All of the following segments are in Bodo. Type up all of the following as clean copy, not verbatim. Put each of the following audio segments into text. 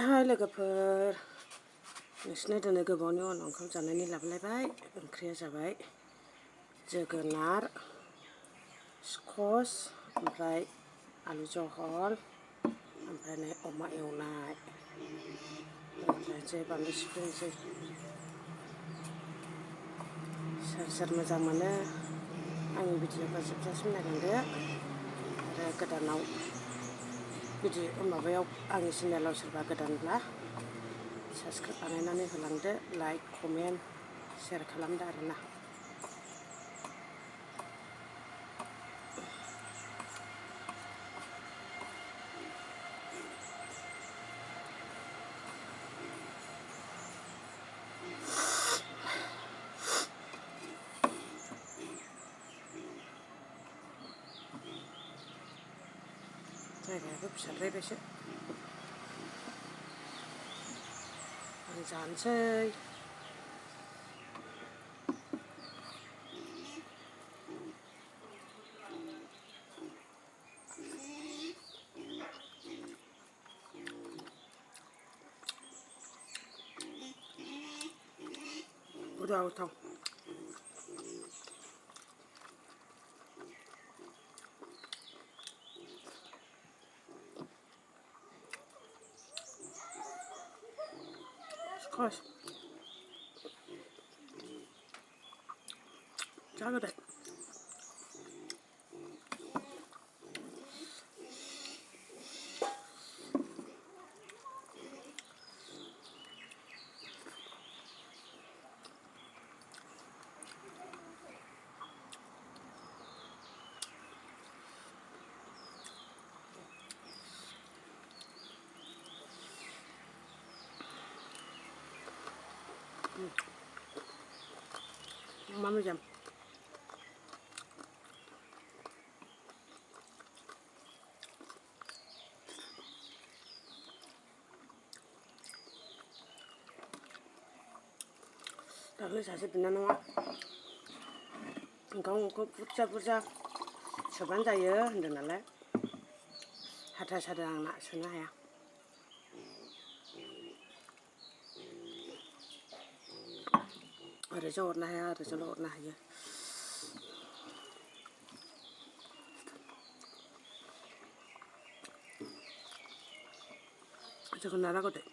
हाय लोगोफोर, नोंसिनो दिनै गोबावनि उनाव ओंखाम जानायनि लाबोलायबाय। ओंख्रिया जाबाय जोगोनार, स्कस, ओमफ्राय आलु जहल, ओमफ्राय नै अमा एवनाय। ओमफ्राय बानलु सिफ्लेनोसै। सोर मोजां मोनो आंनि भिडिअखौ जोबजासिम नायलांदो आरो गोदानाव माबायाव आंनि चेनेलाव सोरबा गोदानब्ला साबसक्राइब बानायनानै होलांदो, लाइक कमेन्ट शेयार खालामदो आरोना। जायगायाबो फिसाद्रायबायसो। आं जानोसै। गोथाव। स्कस जा गोदै। अमा मेजेम। दाख्लै सासे बिनानावा ओंखामखौ बुरजा सोबानो जायो होनदों नालाय, हाथा सादों आंना, सोनो हाया। ओरैजों हरनो हाया, ओरैजोंल' हरनो हायो। जोगोनारा गोदै।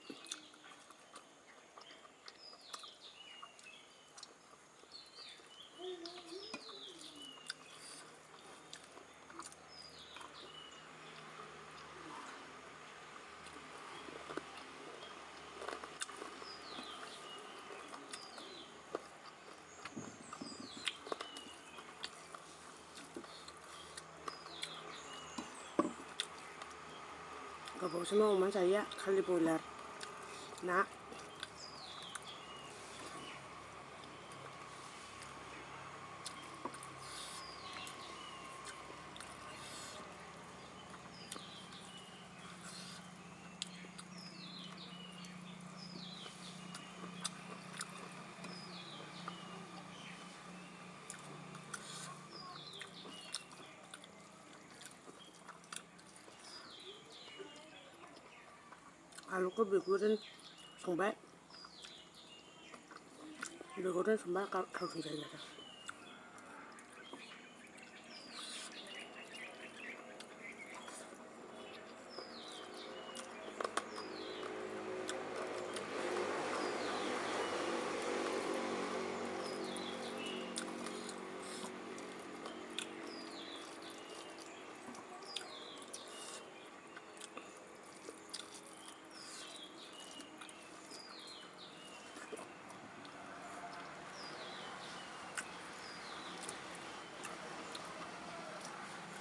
गोबावसैमोन अमा जायैया, खालि बयलार, ना। आलुखौ बिगुरजों संबाय, बिगुरजों संबा गोथावसिन जायो आरो।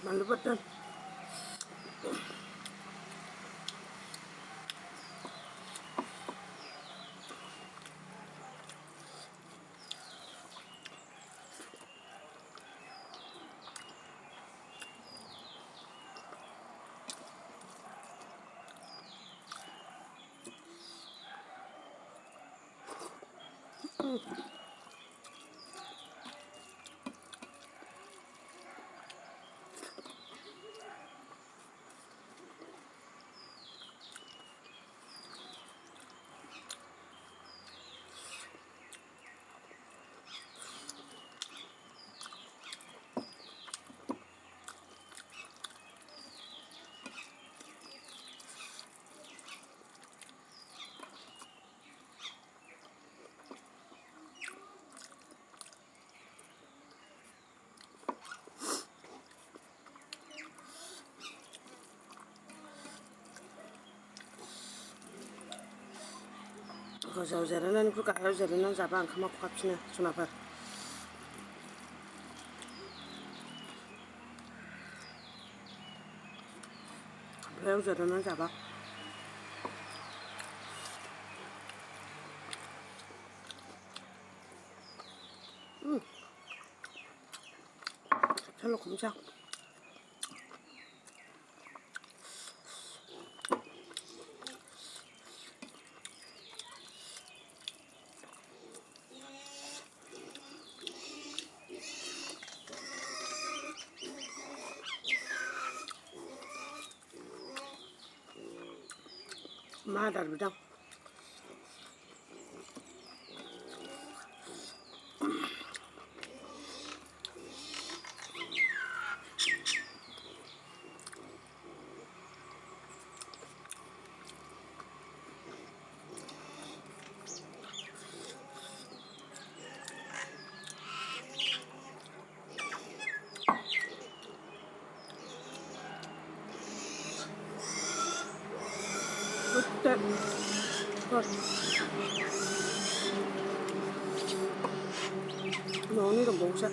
बानलु बोरदोन। गोजौआव जिरायनानैबो गाहायाव जिरायनानै जाबा ओंखामा खहाबफिनो जुनाफोर। गाहायाव जिरायनानै जाबा खेबसेल' खमसै आं। मा आदार बिदां? Uite, no, ni đồng bộ sao?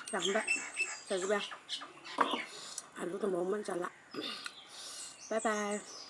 Jangan, saya juga. Aduh, teman-teman, salah. Bye bye.